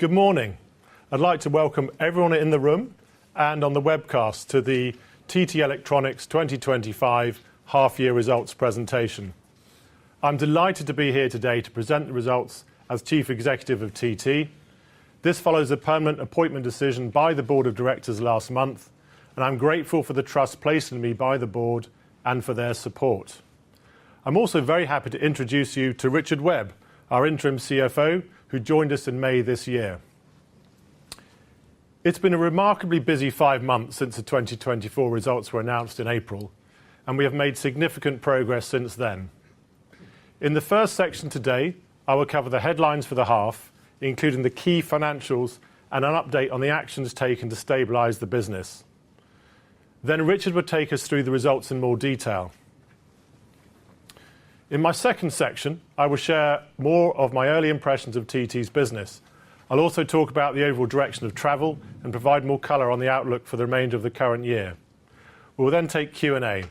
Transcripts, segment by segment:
Good morning. I'd like to welcome everyone in the room and on the webcast to the TT Electronics 2025 half-year results presentation. I'm delighted to be here today to present the results as Chief Executive of TT. This follows a permanent appointment decision by the Board of Directors last month, and I'm grateful for the trust placed in me by the Board and for their support. I'm also very happy to introduce you to Richard Webb, our interim CFO, who joined us in May this year. It's been a remarkably busy 5 months since the 2024 results were announced in April, and we have made significant progress since then. In the first section today, I will cover the headlines for the half, including the key financials and an update on the actions taken to stabilise the business. Then Richard will take us through the results in more detail. In my second section, I will share more of my early impressions of TT's business. I'll also talk about the overall direction of travel and provide more colour on the outlook for the remainder of the current year. We will then take Q&A.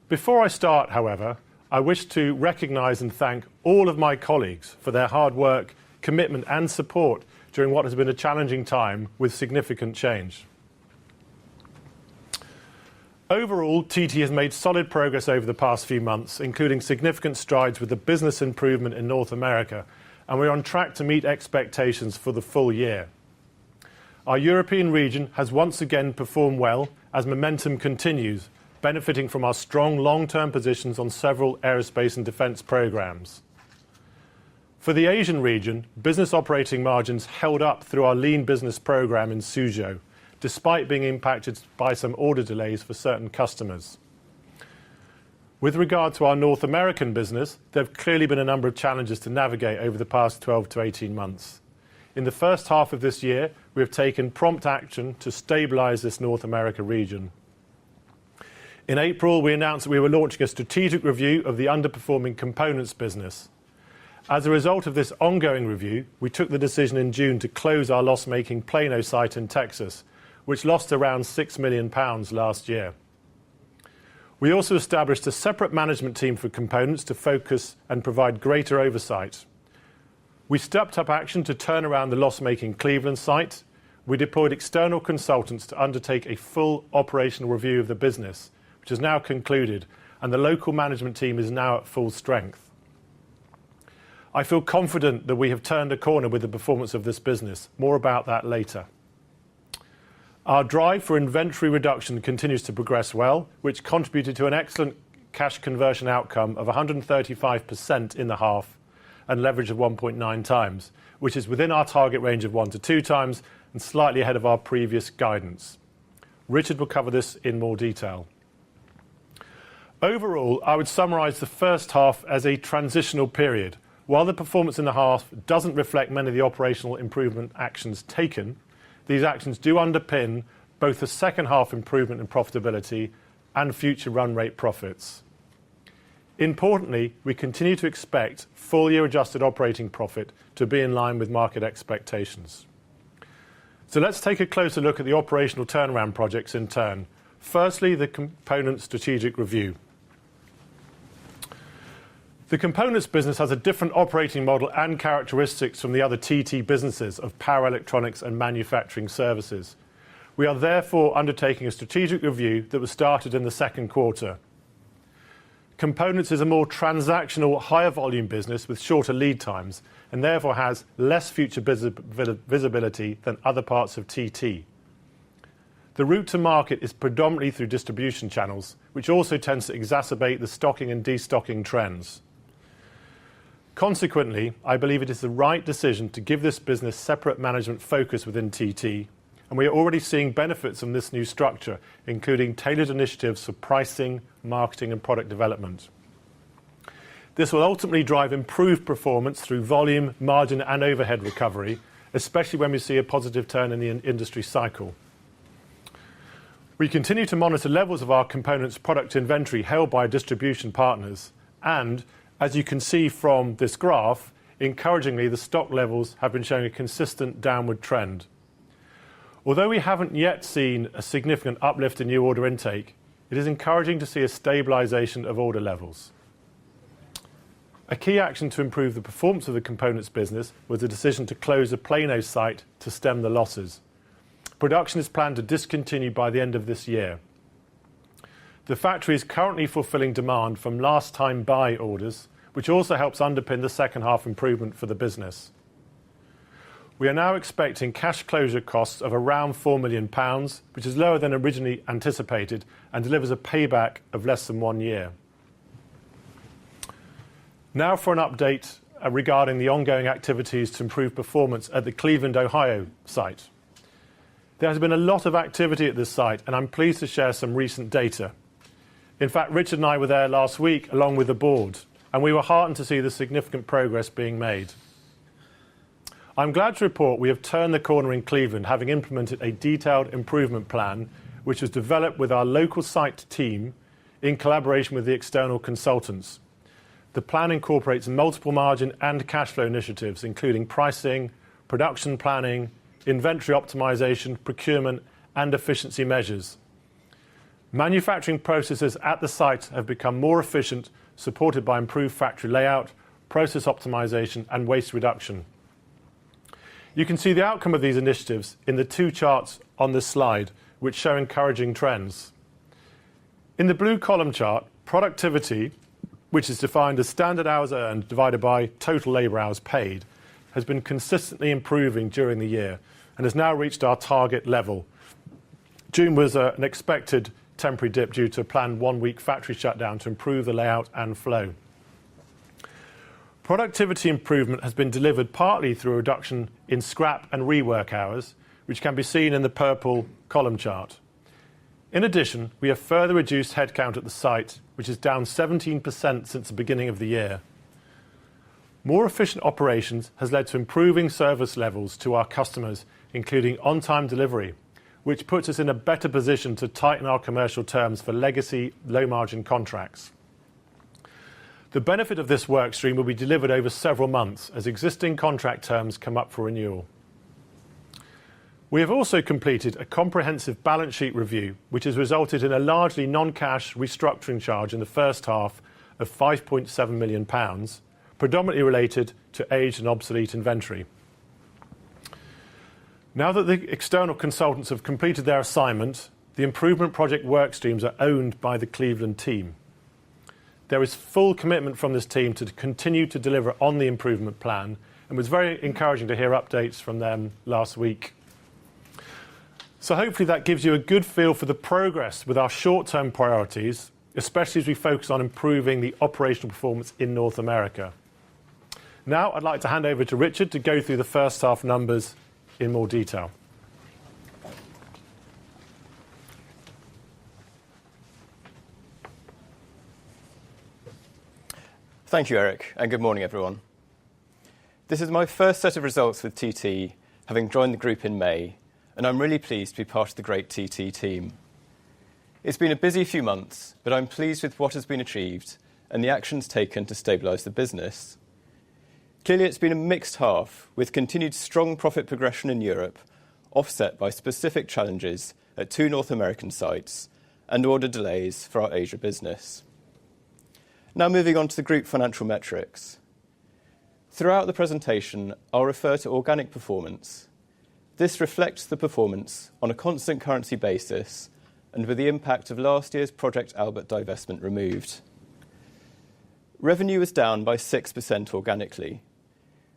Before I start, however, I wish to recognise and thank all of my colleagues for their hard work, commitment and support during what has been a challenging time with significant change. Overall, TT has made solid progress over the past few months, including significant strides with the business improvement in North America, and we're on track to meet expectations for the full year. Our European region has once again performed well as momentum continues, benefiting from our strong long-term positions on several aerospace and defence programmes. For the Asian region, business operating margins held up through our lean business programme in Suzhou, despite being impacted by some order delays for certain customers. With regard to our North American business, there have clearly been a number of challenges to navigate over the past 12 to 18 months. In the first half of this year, we have taken prompt action to stabilise this North America region. In April, we announced that we were launching a strategic review of the underperforming components business. As a result of this ongoing review, we took the decision in June to close our loss-making Plano site in Texas, which lost around £6 million last year. We also established a separate management team for components to focus and provide greater oversight. We stepped up action to turn around the loss-making Cleveland site. We deployed external consultants to undertake a full operational review of the business, which has now concluded, and the local management team is now at full strength. I feel confident that we have turned a corner with the performance of this business. More about that later. Our drive for inventory reduction continues to progress well, which contributed to an excellent cash conversion outcome of 135% in the half and leverage of 1.9 times, which is within our target range of 1 to 2 times and slightly ahead of our previous guidance. Richard will cover this in more detail. Overall, I would summarise the first half as a transitional period. While the performance in the half doesn't reflect many of the operational improvement actions taken, these actions do underpin both the second half improvement in profitability and future run rate profits. Importantly, we continue to expect full-year adjusted operating profit to be in line with market expectations. So let's take a closer look at the operational turnaround projects in turn. Firstly, the component strategic review. The components business has a different operating model and characteristics from the other TT businesses of power electronics and manufacturing services. We are therefore undertaking a strategic review that was started in the second quarter. Components is a more transactional, higher volume business with shorter lead times and therefore has less future visibility than other parts of TT. The route to market is predominantly through distribution channels, which also tends to exacerbate the stocking and destocking trends. Consequently, I believe it is the right decision to give this business separate management focus within TT, and we are already seeing benefits from this new structure, including tailored initiatives for pricing, marketing and product development. This will ultimately drive improved performance through volume, margin and overhead recovery, especially when we see a positive turn in the industry cycle. We continue to monitor levels of our components product inventory held by distribution partners and, as you can see from this graph, encouragingly, the stock levels have been showing a consistent downward trend. Although we haven't yet seen a significant uplift in new order intake, it is encouraging to see a stabilisation of order levels. A key action to improve the performance of the components business was the decision to close the Plano site to stem the losses. Production is planned to discontinue by the end of this year. The factory is currently fulfilling demand from last time buy orders, which also helps underpin the second half improvement for the business. We are now expecting cash closure costs of around £4 million, which is lower than originally anticipated and delivers a payback of less than 1 year. Now for an update regarding the ongoing activities to improve performance at the Cleveland, Ohio site. There has been a lot of activity at this site, and I'm pleased to share some recent data. In fact, Richard and I were there last week along with the board, and we were heartened to see the significant progress being made. I'm glad to report we have turned the corner in Cleveland, having implemented a detailed improvement plan which was developed with our local site team in collaboration with the external consultants. The plan incorporates multiple margin and cash flow initiatives, including pricing, production planning, inventory optimization, procurement, and efficiency measures. Manufacturing processes at the site have become more efficient, supported by improved factory layout, process optimization, and waste reduction. You can see the outcome of these initiatives in the 2 charts on this slide, which show encouraging trends. In the blue column chart, productivity, which is defined as standard hours earned divided by total labour hours paid, has been consistently improving during the year and has now reached our target level. June was an expected temporary dip due to a planned 1-week factory shutdown to improve the layout and flow. Productivity improvement has been delivered partly through a reduction in scrap and rework hours, which can be seen in the purple column chart. In addition, we have further reduced headcount at the site, which is down 17% since the beginning of the year. More efficient operations has led to improving service levels to our customers, including on-time delivery, which puts us in a better position to tighten our commercial terms for legacy low-margin contracts. The benefit of this work stream will be delivered over several months as existing contract terms come up for renewal. We have also completed a comprehensive balance sheet review, which has resulted in a largely non-cash restructuring charge in the first half of £5.7 million, predominantly related to aged and obsolete inventory. Now that the external consultants have completed their assignment, the improvement project work streams are owned by the Cleveland team. There is full commitment from this team to continue to deliver on the improvement plan, and it was very encouraging to hear updates from them last week. So hopefully that gives you a good feel for the progress with our short-term priorities, especially as we focus on improving the operational performance in North America. Now I'd like to hand over to Richard to go through the first half numbers in more detail. Thank you, Eric, and good morning, everyone. This is my first set of results with TT, having joined the group in May, and I'm really pleased to be part of the great TT team. It's been a busy few months, but I'm pleased with what has been achieved and the actions taken to stabilise the business. Clearly, it's been a mixed half, with continued strong profit progression in Europe, offset by specific challenges at 2 North American sites and order delays for our Asia business. Now moving on to the group financial metrics. Throughout the presentation, I'll refer to organic performance. This reflects the performance on a constant currency basis and with the impact of last year's Project Albert divestment removed. Revenue was down by 6% organically.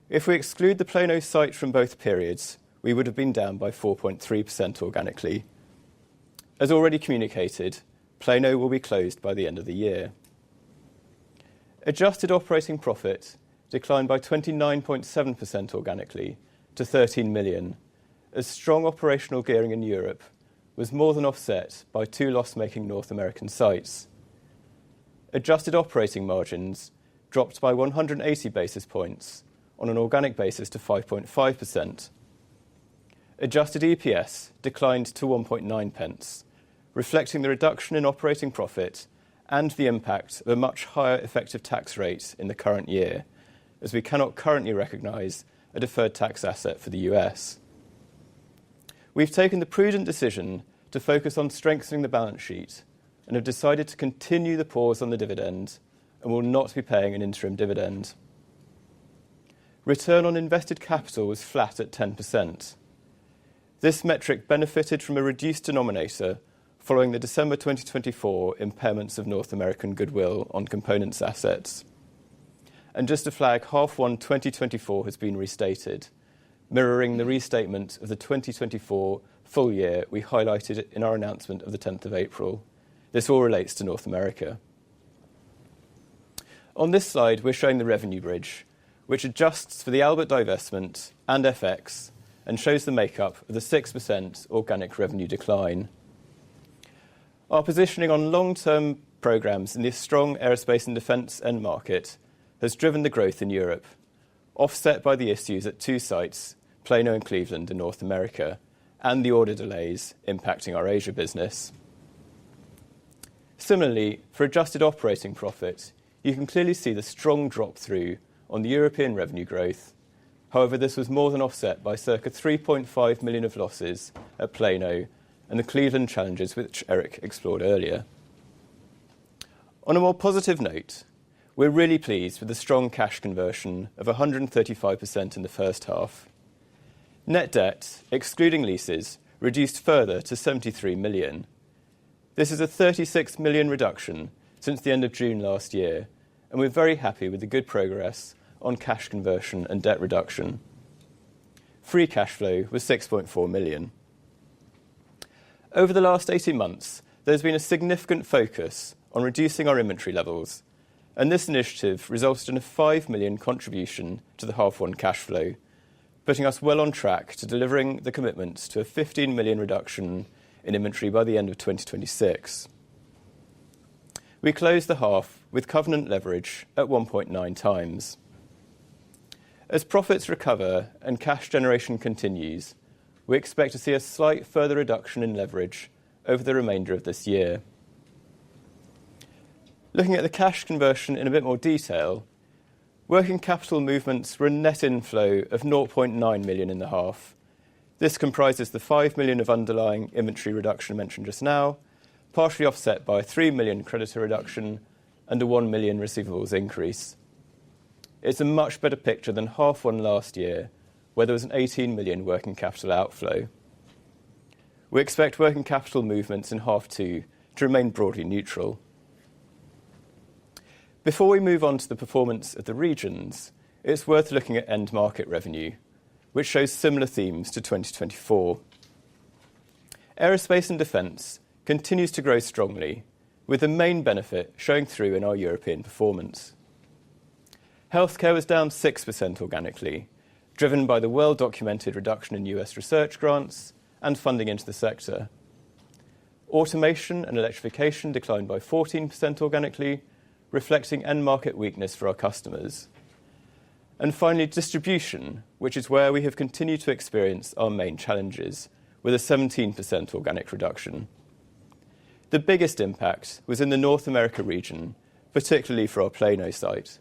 If we exclude the Plano site from both periods, we would have been down by 4.3% organically. As already communicated, Plano will be closed by the end of the year. Adjusted operating profit declined by 29.7% organically to £13 million, as strong operational gearing in Europe was more than offset by 2 loss-making North American sites. Adjusted operating margins dropped by 180 basis points on an organic basis to 5.5%. Adjusted EPS declined to 1.9 pence, reflecting the reduction in operating profit and the impact of a much higher effective tax rate in the current year, as we cannot currently recognise a deferred tax asset for the US. We've taken the prudent decision to focus on strengthening the balance sheet and have decided to continue the pause on the dividend and will not be paying an interim dividend. Return on invested capital was flat at 10%. This metric benefited from a reduced denominator following the December 2024 impairments of North American goodwill on components assets. And just to flag, H1 2024 has been restated, mirroring the restatement of the 2024 full year we highlighted in our announcement of the 10th of April. This all relates to North America. On this slide, we're showing the revenue bridge, which adjusts for the Albert divestment and FX and shows the makeup of the 6% organic revenue decline. Our positioning on long-term programmes in this strong aerospace and defence end market has driven the growth in Europe, offset by the issues at two sites, Plano and Cleveland in North America, and the order delays impacting our Asia business. Similarly, for adjusted operating profit, you can clearly see the strong drop through on the European revenue growth. However, this was more than offset by circa 3.5 million of losses at Plano and the Cleveland challenges which Eric explored earlier. On a more positive note, we're really pleased with the strong cash conversion of 135% in the first half. Net debt, excluding leases, reduced further to 73 million. This is a 36 million reduction since the end of June last year, and we're very happy with the good progress on cash conversion and debt reduction. Free cash flow was 6.4 million. Over the last 18 months, there's been a significant focus on reducing our inventory levels, and this initiative resulted in a 5 million contribution to the H1 cash flow, putting us well on track to delivering the commitments to a 15 million reduction in inventory by the end of 2026. We closed the half with covenant leverage at 1.9 times. As profits recover and cash generation continues, we expect to see a slight further reduction in leverage over the remainder of this year. Looking at the cash conversion in a bit more detail, working capital movements were a net inflow of 0.9 million in the half. This comprises the 5 million of underlying inventory reduction mentioned just now, partially offset by a 3 million creditor reduction and a 1 million receivables increase. It's a much better picture than H1 last year, where there was an 18 million working capital outflow. We expect working capital movements in H2 to remain broadly neutral. Before we move on to the performance of the regions, it's worth looking at end market revenue, which shows similar themes to 2024. Aerospace and defence continues to grow strongly, with the main benefit showing through in our European performance. Healthcare was down 6% organically, driven by the well-documented reduction in US research grants and funding into the sector. Automation and electrification declined by 14% organically, reflecting end market weakness for our customers. And finally, distribution, which is where we have continued to experience our main challenges, with a 17% organic reduction. The biggest impact was in the North America region, particularly for our Plano site.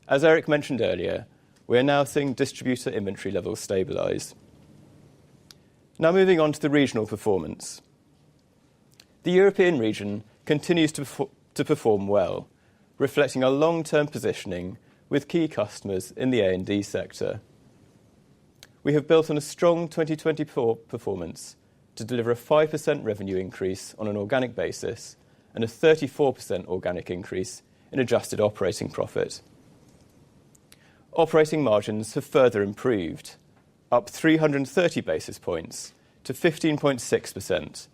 As Eric mentioned earlier, we are now seeing distributor inventory levels stabilise. Now moving on to the regional performance. The European region continues to perform well, reflecting our long-term positioning with key customers in the A&D sector. We have built on a strong 2024 performance to deliver a 5% revenue increase on an organic basis and a 34% organic increase in adjusted operating profit. Operating margins have further improved, up 330 basis points to 15.6%,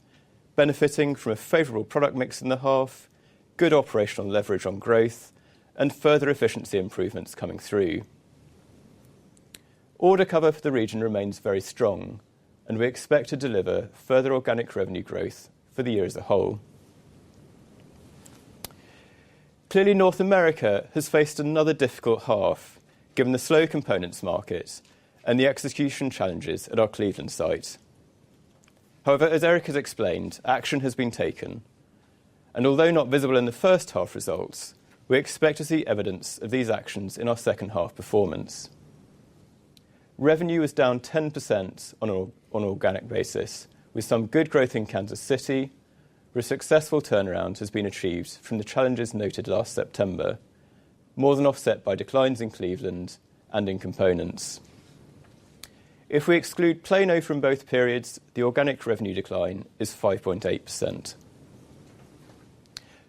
benefiting from a favourable product mix in the half, good operational leverage on growth, and further efficiency improvements coming through. Order cover for the region remains very strong, and we expect to deliver further organic revenue growth for the year as a whole. Clearly, North America has faced another difficult half, given the slow components market and the execution challenges at our Cleveland site. However, as Eric has explained, action has been taken, and although not visible in the first half results, we expect to see evidence of these actions in our second half performance. Revenue is down 10% on an organic basis, with some good growth in Kansas City, where a successful turnaround has been achieved from the challenges noted last September, more than offset by declines in Cleveland and in components. If we exclude Plano from both periods, the organic revenue decline is 5.8%.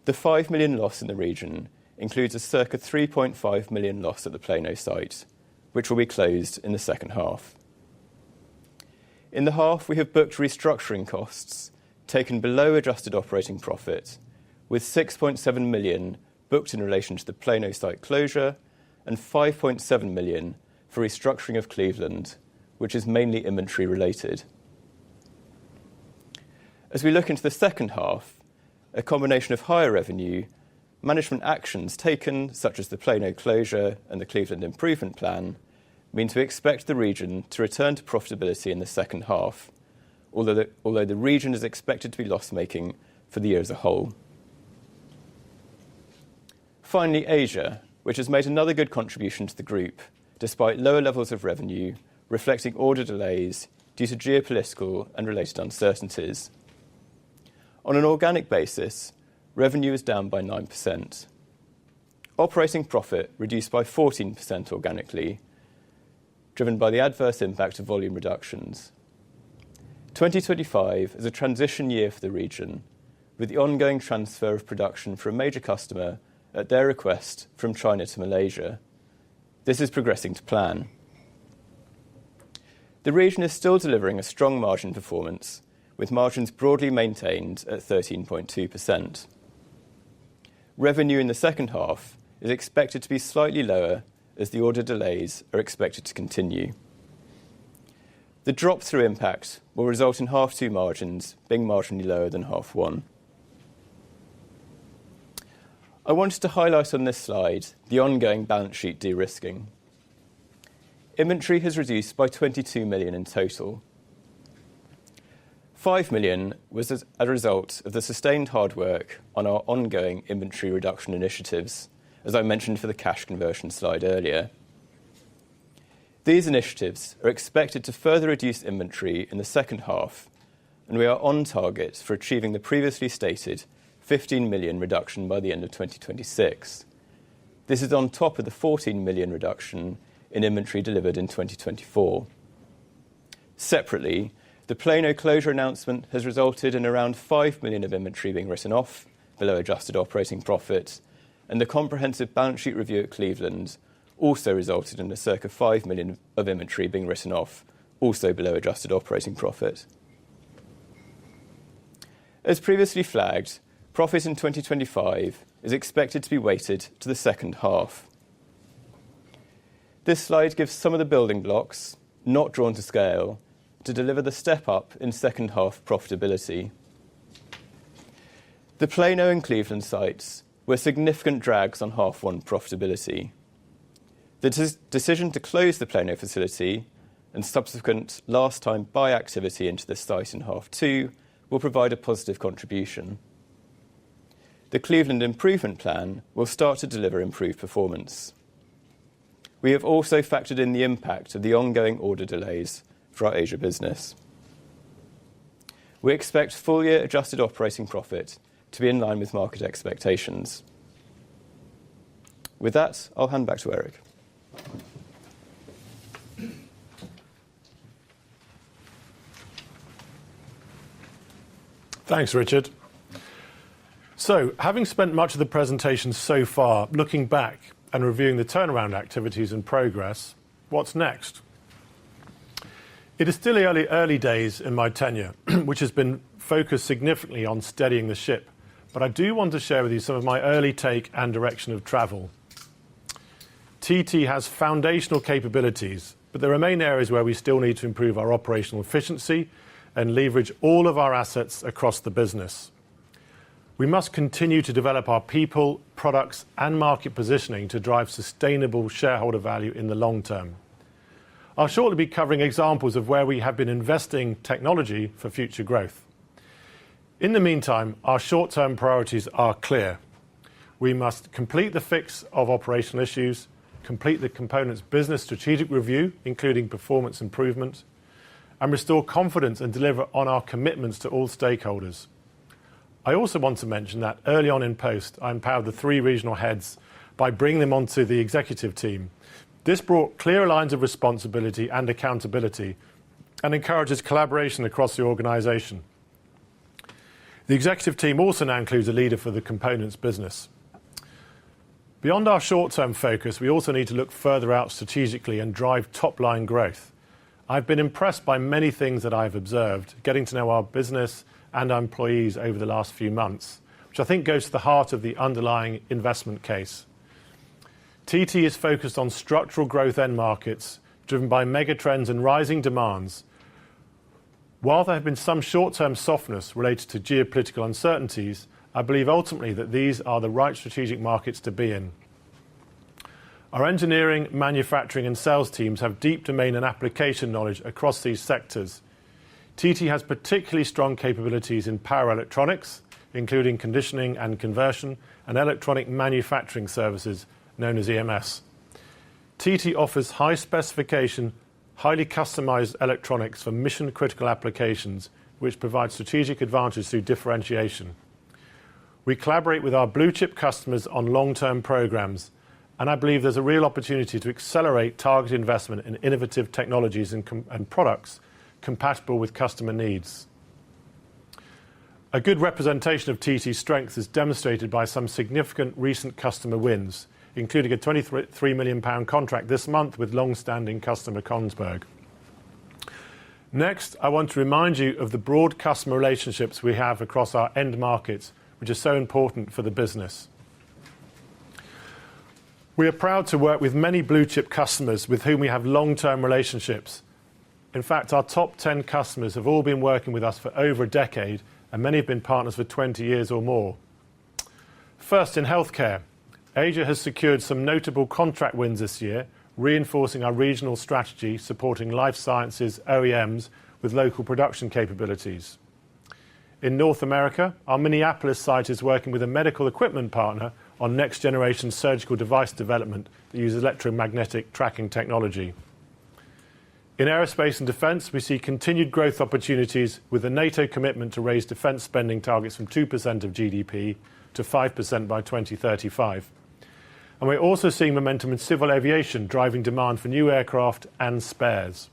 The 5 million loss in the region includes a circa 3.5 million loss at the Plano site, which will be closed in the second half. In the half, we have booked restructuring costs taken below adjusted operating profit, with 6.7 million booked in relation to the Plano site closure and 5.7 million for restructuring of Cleveland, which is mainly inventory related. As we look into the second half, a combination of higher revenue, management actions taken, such as the Plano closure and the Cleveland improvement plan, means we expect the region to return to profitability in the second half, although the region is expected to be loss-making for the year as a whole. Finally, Asia, which has made another good contribution to the group, despite lower levels of revenue, reflecting order delays due to geopolitical and related uncertainties. On an organic basis, revenue is down by 9%. Operating profit reduced by 14% organically, driven by the adverse impact of volume reductions. 2025 is a transition year for the region, with the ongoing transfer of production for a major customer at their request from China to Malaysia. This is progressing to plan. The region is still delivering a strong margin performance, with margins broadly maintained at 13.2%. Revenue in the second half is expected to be slightly lower as the order delays are expected to continue. The drop-through impact will result in half two margins being marginally lower than half one. I wanted to highlight on this slide the ongoing balance sheet de-risking. Inventory has reduced by 22 million in total. 5 million was as a result of the sustained hard work on our ongoing inventory reduction initiatives, as I mentioned for the cash conversion slide earlier. These initiatives are expected to further reduce inventory in the second half, and we are on target for achieving the previously stated 15 million reduction by the end of 2026. This is on top of the 14 million reduction in inventory delivered in 2024. Separately, the Plano closure announcement has resulted in around 5 million of inventory being written off below adjusted operating profit, and the comprehensive balance sheet review at Cleveland also resulted in a circa 5 million of inventory being written off, also below adjusted operating profit. As previously flagged, profit in 2025 is expected to be weighted to the second half. This slide gives some of the building blocks, not drawn to scale, to deliver the step up in second half profitability. The Plano and Cleveland sites were significant drags on half one profitability. The decision to close the Plano facility and subsequent last time buy activity into the site in half two will provide a positive contribution. The Cleveland improvement plan will start to deliver improved performance. We have also factored in the impact of the ongoing order delays for our Asia business. We expect full year adjusted operating profit to be in line with market expectations. With that, I'll hand back to Eric. Thanks, Richard. So, having spent much of the presentation so far looking back and reviewing the turnaround activities and progress, what's next? It is still early days in my tenure, which has been focused significantly on steadying the ship, but I do want to share with you some of my early take and direction of travel. TT has foundational capabilities, but there remain areas where we still need to improve our operational efficiency and leverage all of our assets across the business. We must continue to develop our people, products, and market positioning to drive sustainable shareholder value in the long term. I'll shortly be covering examples of where we have been investing technology for future growth. In the meantime, our short-term priorities are clear. We must complete the fix of operational issues, complete the components business strategic review, including performance improvement, and restore confidence and deliver on our commitments to all stakeholders. I also want to mention that early on in post, I empowered the 3 regional heads by bringing them onto the executive team. This brought clearer lines of responsibility and accountability and encourages collaboration across the organisation. The executive team also now includes a leader for the components business. Beyond our short-term focus, we also need to look further out strategically and drive top-line growth. I've been impressed by many things that I've observed, getting to know our business and our employees over the last few months, which I think goes to the heart of the underlying investment case. TT is focused on structural growth end markets driven by megatrends and rising demands. While there have been some short-term softness related to geopolitical uncertainties, I believe ultimately that these are the right strategic markets to be in. Our engineering, manufacturing and sales teams have deep domain and application knowledge across these sectors. TT has particularly strong capabilities in power electronics, including conditioning and conversion, and electronic manufacturing services, known as EMS. TT offers high specification, highly customized electronics for mission-critical applications, which provide strategic advantage through differentiation. We collaborate with our blue-chip customers on long-term programs, and I believe there's a real opportunity to accelerate target investment in innovative technologies and products compatible with customer needs. A good representation of TT's strength is demonstrated by some significant recent customer wins, including a £23 million contract this month with long-standing customer Kongsberg. Next, I want to remind you of the broad customer relationships we have across our end markets, which are so important for the business. We are proud to work with many blue-chip customers with whom we have long-term relationships. In fact, our top 10 customers have all been working with us for over a decade, and many have been partners for 20 years or more. First, in healthcare, Asia has secured some notable contract wins this year, reinforcing our regional strategy, supporting life sciences OEMs with local production capabilities. In North America, our Minneapolis site is working with a medical equipment partner on next-generation surgical device development that uses electromagnetic tracking technology. In aerospace and defence, we see continued growth opportunities with the NATO commitment to raise defence spending targets from 2% of GDP to 5% by 2035. And we're also seeing momentum in civil aviation, driving demand for new aircraft and spares.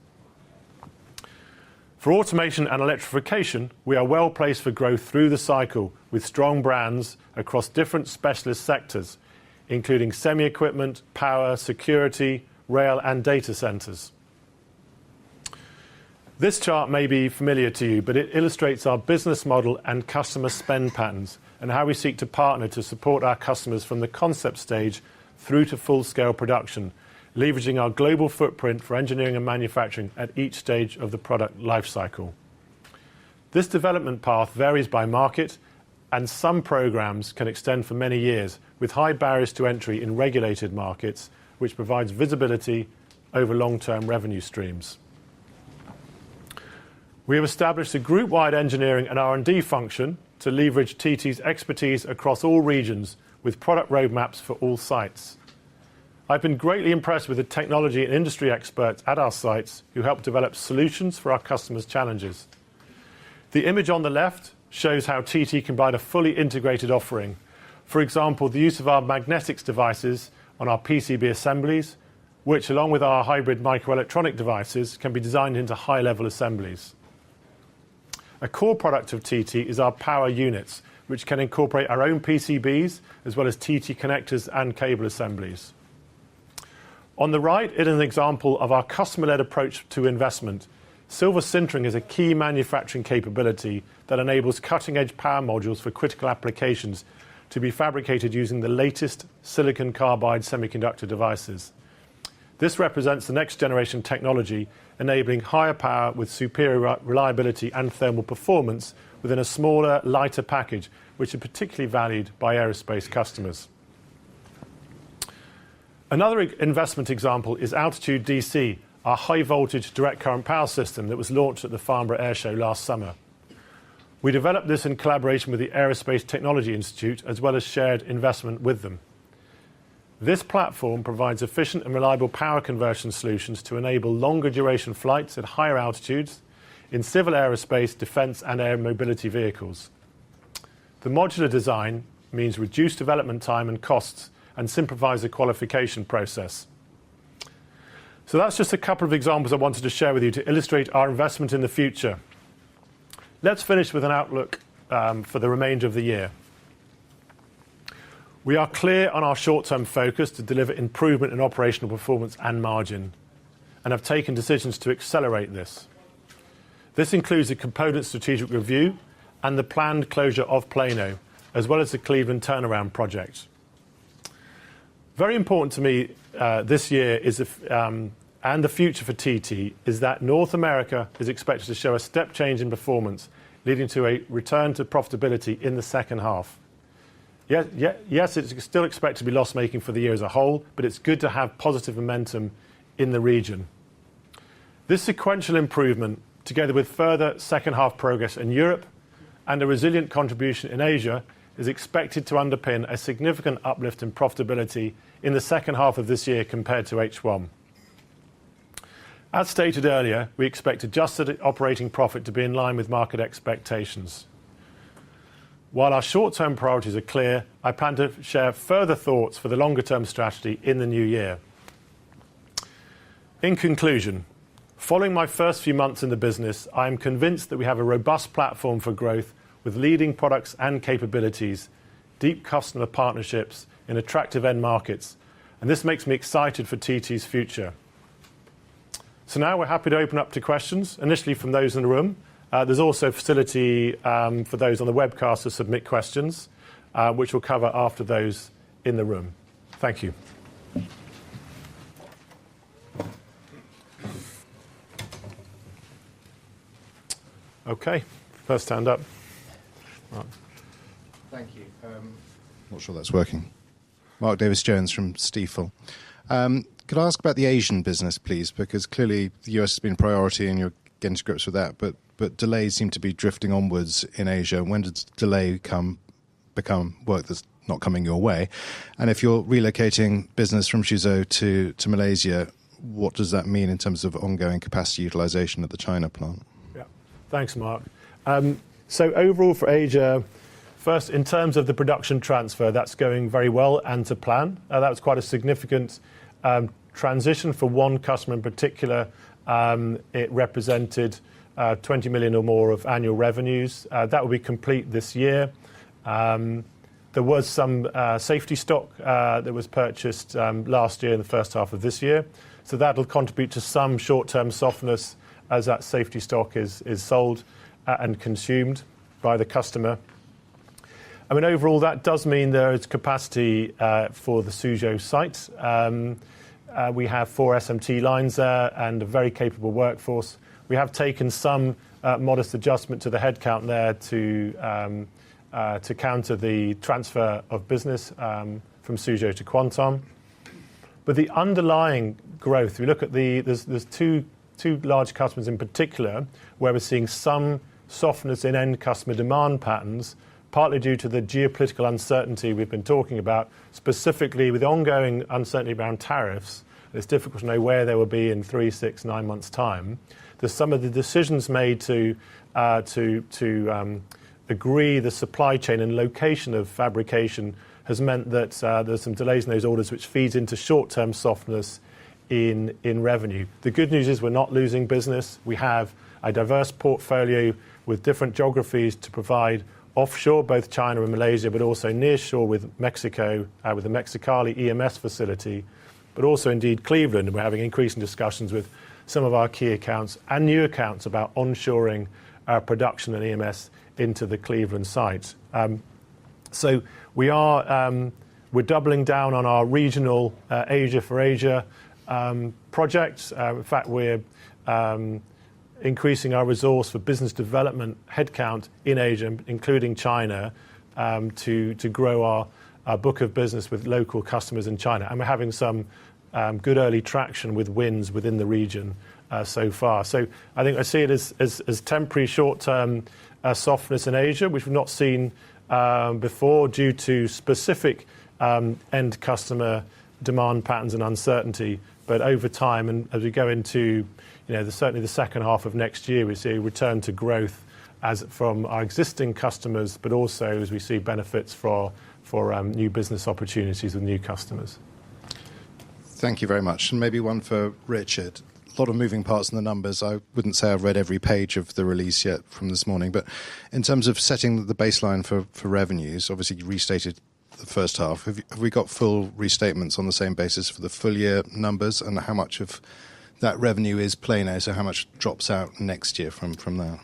For automation and electrification, we are well placed for growth through the cycle with strong brands across different specialist sectors, including semi-equipment, power, security, rail and data centres. This chart may be familiar to you, but it illustrates our business model and customer spend patterns and how we seek to partner to support our customers from the concept stage through to full-scale production, leveraging our global footprint for engineering and manufacturing at each stage of the product lifecycle. This development path varies by market, and some programs can extend for many years, with high barriers to entry in regulated markets, which provides visibility over long-term revenue streams. We have established a group-wide engineering and R&D function to leverage TT's expertise across all regions with product roadmaps for all sites. I've been greatly impressed with the technology and industry experts at our sites who help develop solutions for our customers' challenges. The image on the left shows how TT can provide a fully integrated offering. For example, the use of our magnetics devices on our PCB assemblies, which along with our hybrid microelectronic devices can be designed into high-level assemblies. A core product of TT is our power units, which can incorporate our own PCBs as well as TT connectors and cable assemblies. On the right is an example of our customer-led approach to investment. Silver sintering is a key manufacturing capability that enables cutting-edge power modules for critical applications to be fabricated using the latest silicon carbide semiconductor devices. This represents the next generation technology, enabling higher power with superior reliability and thermal performance within a smaller, lighter package, which is particularly valued by aerospace customers. Another investment example is Altitude DC, our high-voltage direct current power system that was launched at the Farnborough Air Show last summer. We developed this in collaboration with the Aerospace Technology Institute, as well as shared investment with them. This platform provides efficient and reliable power conversion solutions to enable longer duration flights at higher altitudes in civil aerospace, defence and air mobility vehicles. The modular design means reduced development time and costs and simplifies the qualification process. So that's just a couple of examples I wanted to share with you to illustrate our investment in the future. Let's finish with an outlook for the remainder of the year. We are clear on our short-term focus to deliver improvement in operational performance and margin, and have taken decisions to accelerate this. This includes a component strategic review and the planned closure of Plano, as well as the Cleveland turnaround project. Very important to me this year is and the future for TT is that North America is expected to show a step change in performance, leading to a return to profitability in the second half. Yes, it's still expected to be loss-making for the year as a whole, but it's good to have positive momentum in the region. This sequential improvement, together with further second half progress in Europe and a resilient contribution in Asia, is expected to underpin a significant uplift in profitability in the second half of this year compared to H1. As stated earlier, we expect adjusted operating profit to be in line with market expectations. While our short-term priorities are clear, I plan to share further thoughts for the longer-term strategy in the new year. In conclusion, following my first few months in the business, I am convinced that we have a robust platform for growth with leading products and capabilities, deep customer partnerships in attractive end markets, and this makes me excited for TT's future. So now we're happy to open up to questions, initially from those in the room. There's also a facility for those on the webcast to submit questions, which we'll cover after those in the room. Thank you. Okay, first hand up. Right. Thank you. Not sure that's working. Mark Davis-Jones from Stifel. Could I ask about the Asian business, please? Because clearly the US has been a priority and you're getting to grips with that, but delays seem to be drifting onwards in Asia. When does delay become work that's not coming your way? And if you're relocating business from Suzhou to Malaysia, what does that mean in terms of ongoing capacity utilization at the China plant? Yeah, thanks, Mark. So overall for Asia, first, in terms of the production transfer, that's going very well and to plan. That was quite a significant transition for one customer in particular. It represented 20 million or more of annual revenues. That will be complete this year. There was some safety stock that was purchased last year in the first half of this year. So that'll contribute to some short-term softness as that safety stock is sold and consumed by the customer. I mean, overall, that does mean there is capacity for the Suzhou site. We have 4 SMT lines there and a very capable workforce. We have taken some modest adjustment to the headcount there to counter the transfer of business from Suzhou to Kuantan. But the underlying growth, we look at there's two large customers in particular where we're seeing some softness in end customer demand patterns, partly due to the geopolitical uncertainty we've been talking about, specifically with ongoing uncertainty around tariffs. It's difficult to know where they will be in 3, 6, 9 months' time. There's some of the decisions made to agree the supply chain and location of fabrication has meant that there's some delays in those orders, which feeds into short-term softness in revenue. The good news is we're not losing business. We have a diverse portfolio with different geographies to provide offshore, both China and Malaysia, but also nearshore with Mexico, with the Mexicali EMS facility, but also indeed Cleveland. And we're having increasing discussions with some of our key accounts and new accounts about onshoring production and EMS into the Cleveland site. So we're doubling down on our regional Asia for Asia projects. In fact, we're increasing our resource for business development headcount in Asia, including China, to grow our book of business with local customers in China. And we're having some good early traction with wins within the region so far. So I think I see it as temporary short-term softness in Asia, which we've not seen before due to specific end customer demand patterns and uncertainty. But over time, and as we go into certainly the second half of next year, we see a return to growth as from our existing customers, but also as we see benefits for new business opportunities with new customers. Thank you very much. And maybe one for Richard. A lot of moving parts in the numbers. I wouldn't say I've read every page of the release yet from this morning, but in terms of setting the baseline for revenues, obviously you restated the first half. Have we got full restatements on the same basis for the full year numbers, and how much of that revenue is Plano, so how much drops out next year from that?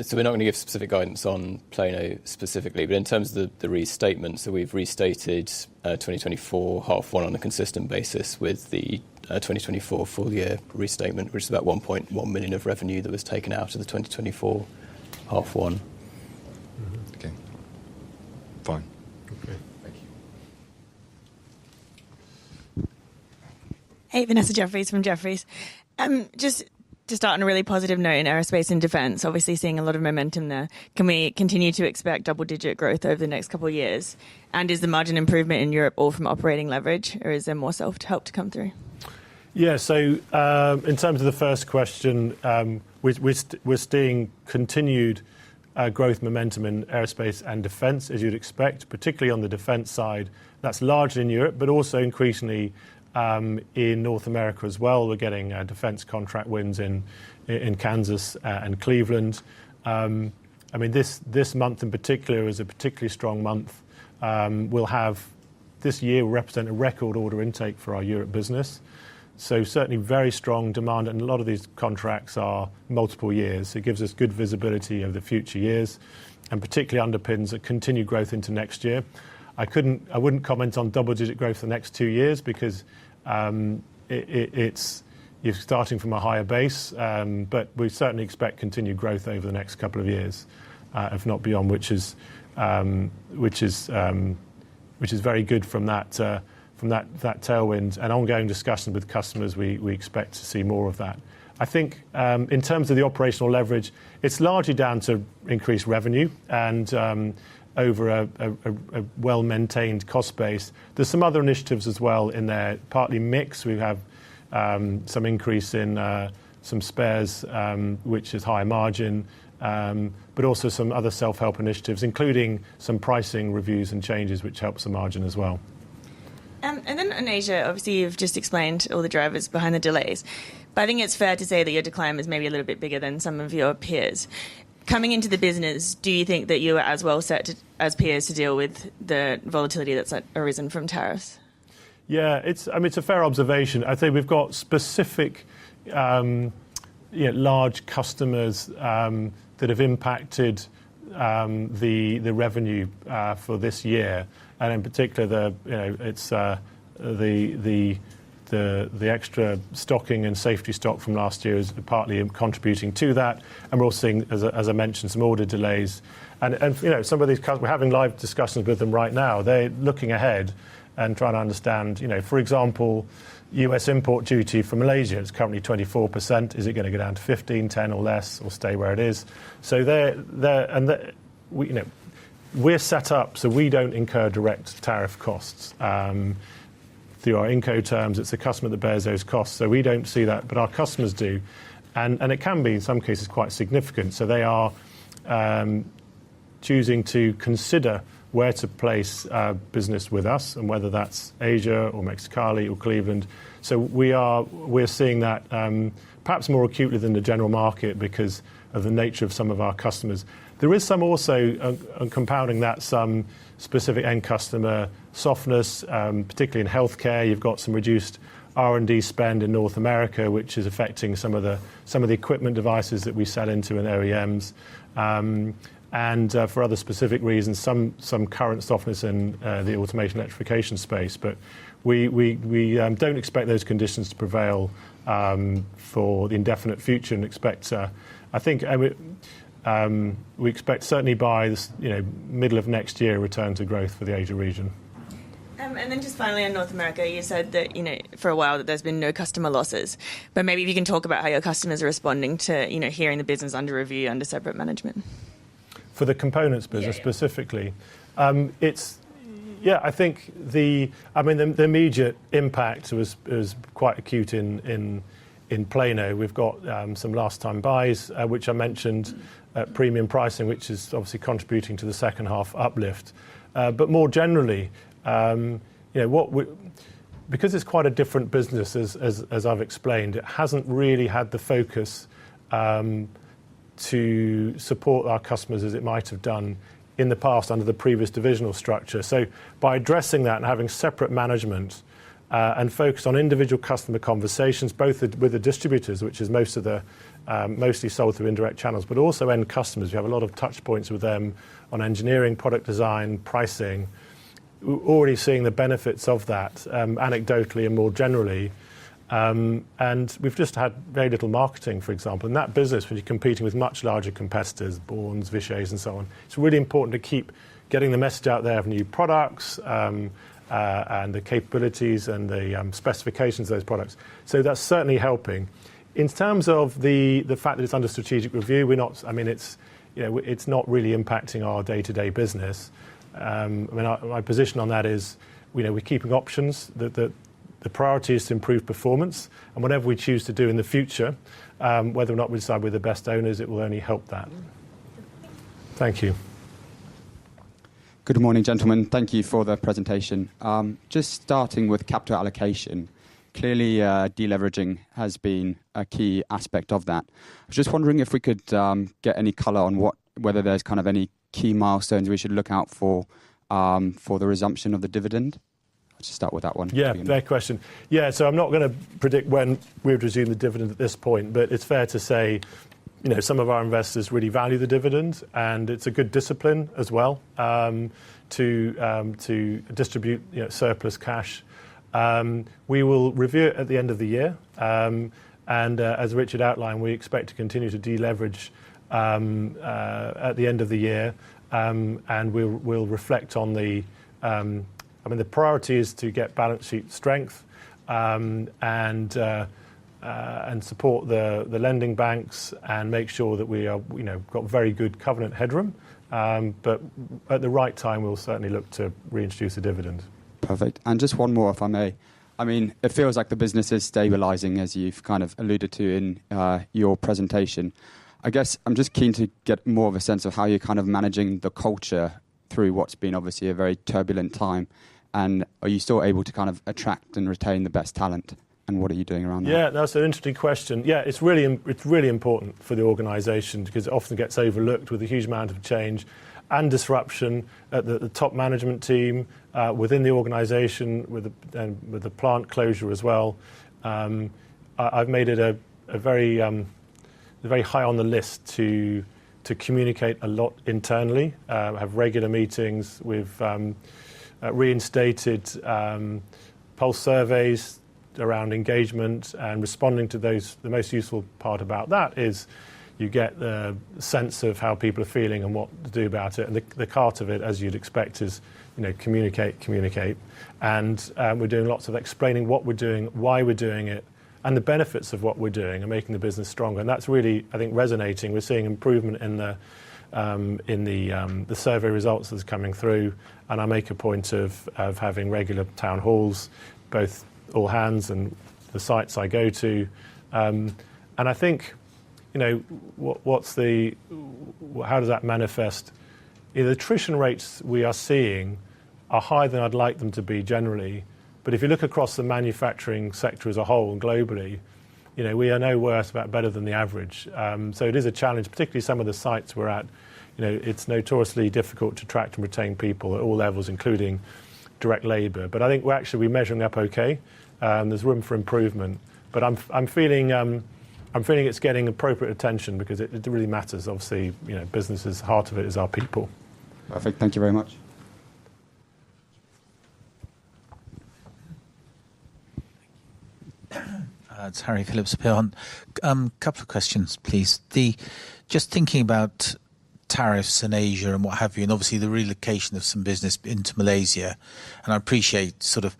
So we're not going to give specific guidance on Plano specifically, but in terms of the restatement, so we've restated 2024 half one on a consistent basis with the 2024 full year restatement, which is about 1.1 million of revenue that was taken out of the 2024 half one. Okay. Fine. Okay. Thank you. Hey, Vanessa Jeffries from Jeffries. Just to start on a really positive note in aerospace and defence, obviously seeing a lot of momentum there. Can we continue to expect double-digit growth over the next couple of years? And is the margin improvement in Europe all from operating leverage, or is there more self-help to come through? Yeah, so in terms of the first question, we're seeing continued growth momentum in aerospace and defence, as you'd expect, particularly on the defence side. That's largely in Europe, but also increasingly in North America as well. We're getting defence contract wins in Kansas and Cleveland. I mean, this month in particular is a particularly strong month. We'll have this year will represent a record order intake for our Europe business. So certainly very strong demand, and a lot of these contracts are multiple years. It gives us good visibility of the future years, and particularly underpins a continued growth into next year. I wouldn't comment on double-digit growth for the next 2 years because you're starting from a higher base, but we certainly expect continued growth over the next couple of years, if not beyond, which is very good from that tailwind and ongoing discussions with customers. We expect to see more of that. I think in terms of the operational leverage, it's largely down to increased revenue and over a well-maintained cost base. There's some other initiatives as well in there, partly mix. We have some increase in some spares, which is high margin, but also some other self-help initiatives, including some pricing reviews and changes, which helps the margin as well. And then in Asia, obviously you've just explained all the drivers behind the delays, but I think it's fair to say that your decline is maybe a little bit bigger than some of your peers. Coming into the business, do you think that you are as well set as peers to deal with the volatility that's arisen from tariffs? Yeah, it's a fair observation. I think we've got specific large customers that have impacted the revenue for this year, and in particular it's the extra stocking and safety stock from last year is partly contributing to that, and we're also seeing, as I mentioned, some order delays, and some of these customers, we're having live discussions with them right now. They're looking ahead and trying to understand, for example, US import duty from Malaysia is currently 24%. Is it going to go down to 15, 10 or less, or stay where it is? So we're set up so we don't incur direct tariff costs. Through our Incoterms, it's the customer that bears those costs, so we don't see that, but our customers do, and it can be in some cases quite significant. So they are choosing to consider where to place business with us, and whether that's Asia or Mexicali or Cleveland. So we're seeing that perhaps more acutely than the general market because of the nature of some of our customers. There is some also compounding that, some specific end customer softness, particularly in healthcare. You've got some reduced R&D spend in North America, which is affecting some of the equipment devices that we sell into in OEMs. And for other specific reasons, some current softness in the automation electrification space. But we don't expect those conditions to prevail for the indefinite future, and expect, we expect certainly by this, middle of next year, a return to growth for the Asia region. And then just finally on North America, you said that, for a while that there's been no customer losses. But maybe if you can talk about how your customers are responding to, hearing the business under review, under separate management. For the components business specifically, I think the immediate impact was quite acute in in Plano. We've got some last-time buys, which I mentioned, at premium pricing, which is obviously contributing to the second half uplift. But more generally, because it's quite a different business, as I've explained, it hasn't really had the focus to support our customers as it might have done in the past under the previous divisional structure. So by addressing that and having separate management and focus on individual customer conversations, both with the distributors, which is mostly sold through indirect channels, but also end customers. We have a lot of touch points with them on engineering, product design, pricing. We're already seeing the benefits of that, anecdotally and more generally. And we've just had very little marketing, for example. In that business, when you're competing with much larger competitors, Bournes, Vishay's and so on, it's really important to keep getting the message out there of new products and the capabilities and the specifications of those products. So that's certainly helping. In terms of the fact that it's under strategic review, it's not really impacting our day-to-day business. My position on that is, we're keeping options. The priority is to improve performance, and whatever we choose to do in the future, whether or not we decide we're the best owners, it will only help that. Thank you. Good morning, gentlemen. Thank you for the presentation. Just starting with capital allocation, clearly deleveraging has been a key aspect of that. I was just wondering if we could get any colour on whether there's kind of any key milestones we should look out for the resumption of the dividend. Let's just start with that one. Yeah, fair question. Yeah, so I'm not going to predict when we would resume the dividend at this point, but it's fair to say, some of our investors really value the dividend, and it's a good discipline as well to distribute surplus cash. We will review it at the end of the year, and as Richard outlined, we expect to continue to deleverage at the end of the year, and we'll reflect on the priority is to get balance sheet strength and support the lending banks and make sure that we are, got very good covenant headroom. But at the right time, we'll certainly look to reintroduce a dividend. Perfect. And just one more, if I may. It feels like the business is stabilising, as you've kind of alluded to in your presentation. I guess I'm just keen to get more of a sense of how you're kind of managing the culture through what's been obviously a very turbulent time. And are you still able to kind of attract and retain the best talent? And what are you doing around that? Yeah, that's an interesting question. Yeah, it's really important for the organisation because it often gets overlooked with a huge amount of change and disruption at the top management team, within the organisation, with the plant closure as well. I've made it a very high on the list to communicate a lot internally, have regular meetings. We've reinstated pulse surveys around engagement and responding to those. The most useful part about that is you get the sense of how people are feeling and what to do about it. And the heart of it, as you'd expect, is communicate. And we're doing lots of explaining what we're doing, why we're doing it, and the benefits of what we're doing and making the business stronger. And that's really, I think, resonating. We're seeing improvement in the survey results that's coming through. And I make a point of having regular town halls, both all hands and the sites I go to. And I think, how does that manifest? The attrition rates we are seeing are higher than I'd like them to be generally. But if you look across the manufacturing sector as a whole and globally, we are no worse, but better than the average. So it is a challenge, particularly some of the sites we're at. It's notoriously difficult to attract and retain people at all levels, including direct labour. But I think we're measuring up okay. There's room for improvement. But I'm feeling it's getting appropriate attention because it really matters. Obviously, business's heart of it is our people. Perfect. Thank you very much. It's Harry Phillips here. Couple of questions, please. Just thinking about tariffs in Asia and what have you, and obviously the relocation of some business into Malaysia, and I appreciate sort of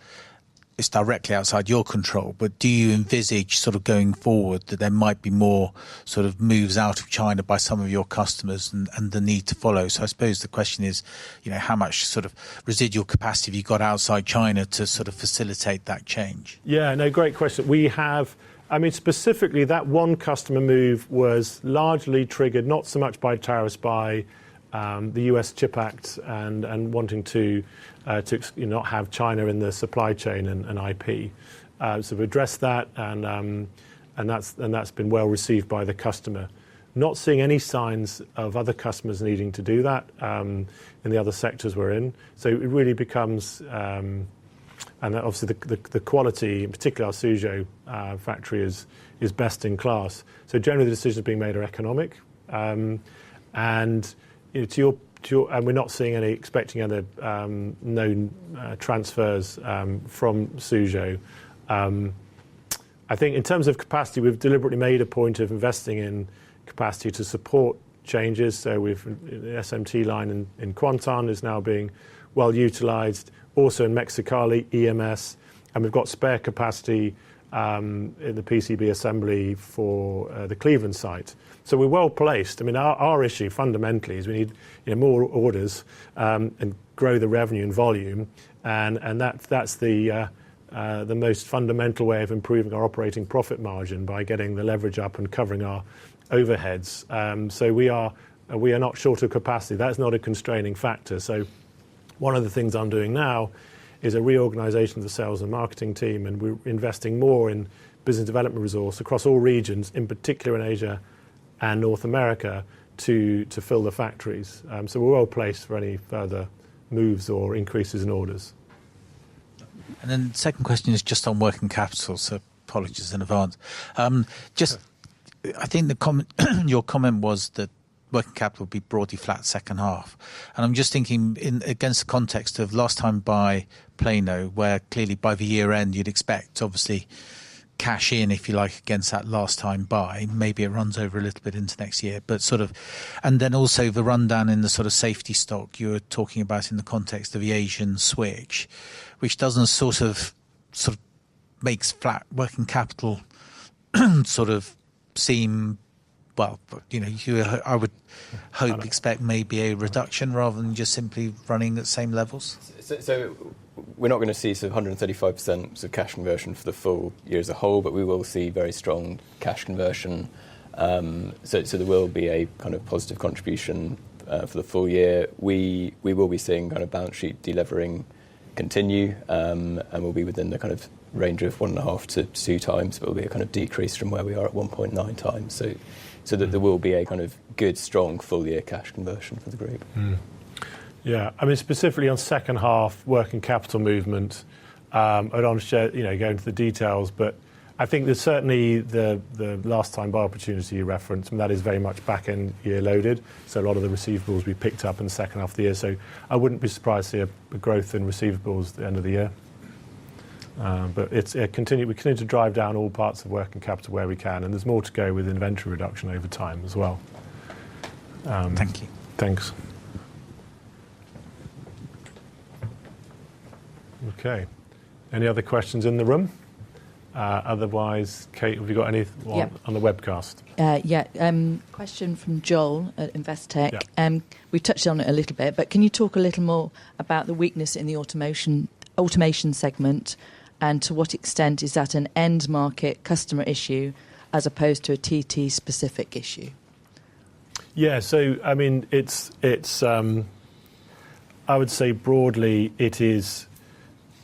it's directly outside your control, but do you envisage sort of going forward that there might be more sort of moves out of China by some of your customers and the need to follow? So I suppose the question is, how much sort of residual capacity have you got outside China to sort of facilitate that change? Yeah, no, great question. We have I mean, specifically, that one customer move was largely triggered not so much by tariffs, by the US Chip Act and wanting to not have China in the supply chain and IP. So we've addressed that, and that's been well received by the customer. Not seeing any signs of other customers needing to do that in the other sectors we're in. So it really becomes, and obviously the quality, in particular our Suzhou factory, is best in class. So generally the decisions being made are economic, and and we're not seeing expecting any known transfers from Suzhou. I think in terms of capacity, we've deliberately made a point of investing in capacity to support changes. So the SMT line in Kuantan is now being well utilised. Also in Mexicali, EMS, and we've got spare capacity in the PCB assembly for the Cleveland site. So we're well placed. I mean, our issue fundamentally is we need more orders and grow the revenue and volume, and that's the most fundamental way of improving our operating profit margin, by getting the leverage up and covering our overheads. So we are not short of capacity. That's not a constraining factor. So one of the things I'm doing now is a reorganisation of the sales and marketing team, and we're investing more in business development resource across all regions, in particular in Asia and North America, to fill the factories. So we're well placed for any further moves or increases in orders. And then the second question is just on working capital, so apologies in advance. I think your comment was that working capital would be broadly flat second half. And I'm just thinking against the context of last time buy Plano, where clearly by the year end you'd expect obviously cash in, if you like, against that last time buy. Maybe it runs over a little bit into next year, but and then also the rundown in the sort of safety stock you were talking about in the context of the Asian switch, which doesn't sort of makes flat working capital sort of seem, well, I would expect maybe a reduction rather than just simply running at the same levels. So we're not going to see sort of 135% of cash conversion for the full year as a whole, but we will see very strong cash conversion. So there will be a kind of positive contribution for the full year. We will be seeing kind of balance sheet delevering continue, and we'll be within the kind of range of 1.5 to 2 times, but will be a kind of decrease from where we are at 1.9 times. So that there will be a kind of good, strong full-year cash conversion for the group. Yeah, I mean, specifically on second half working capital movement, I don't want to share, go into the details, but I think there's certainly the last time buy opportunity you referenced, and that is very much back-end year loaded. So a lot of the receivables we picked up in the second half of the year. So I wouldn't be surprised to see a growth in receivables at the end of the year. But we continue to drive down all parts of working capital where we can, and there's more to go with inventory reduction over time as well. Thank you. Thanks. Okay. Any other questions in the room? Otherwise, Kate, have you got any on the webcast? Question from Joel at Investec. Yeah. We touched on it a little bit, but can you talk a little more about the weakness in the automation segment, and to what extent is that an end market customer issue as opposed to a TT specific issue? Yeah, so I mean, it's I would say broadly it is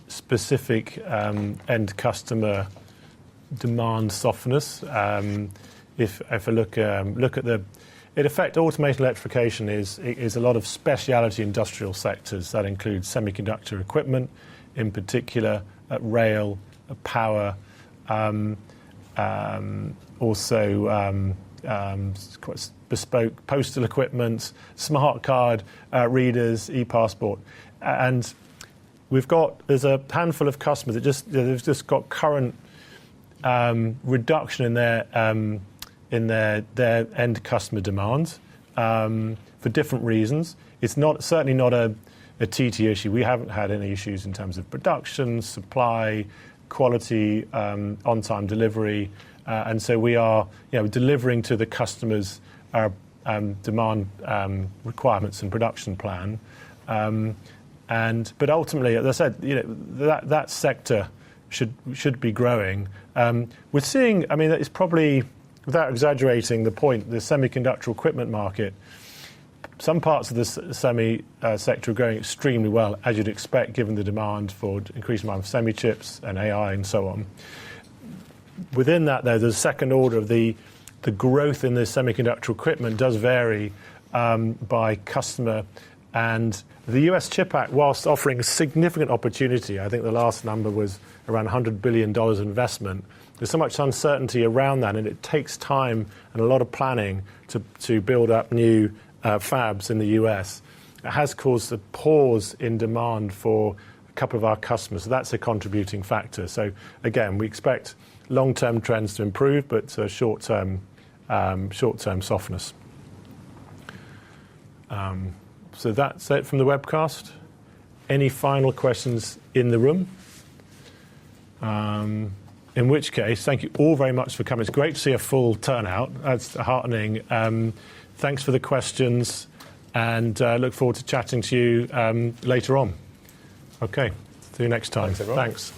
specific end customer demand softness. If I look at in effect, automation electrification is a lot of specialty industrial sectors that include semiconductor equipment, in particular, rail, power, also bespoke postal equipment, smart card readers, e-passport, and there's a handful of customers that they've just got current reduction in their end customer demands for different reasons. It's certainly not a TT issue. We haven't had any issues in terms of production, supply, quality, on-time delivery, and so we are delivering to the customers' demand requirements and production plan. But ultimately, as I said, that sector should be growing. We're seeing, I mean, it's probably, without exaggerating the point, the semiconductor equipment market, some parts of the semi sector are going extremely well, as you'd expect, given the demand for increased demand for semi-chips and AI and so on. Within that, though, the second order of the growth in the semiconductor equipment does vary by customer. And the US CHIP Act, whilst offering a significant opportunity, I think the last number was around $100 billion investment, there's so much uncertainty around that, and it takes time and a lot of planning to build up new fabs in the US. It has caused a pause in demand for a couple of our customers. So that's a contributing factor. So again, we expect long-term trends to improve, but short-term softness. So that's it from the webcast. Any final questions in the room? In which case, thank you all very much for coming. It's great to see a full turnout. That's heartening. Thanks for the questions, and look forward to chatting to you later on. Okay, see you next time. Thanks, everyone. Thanks.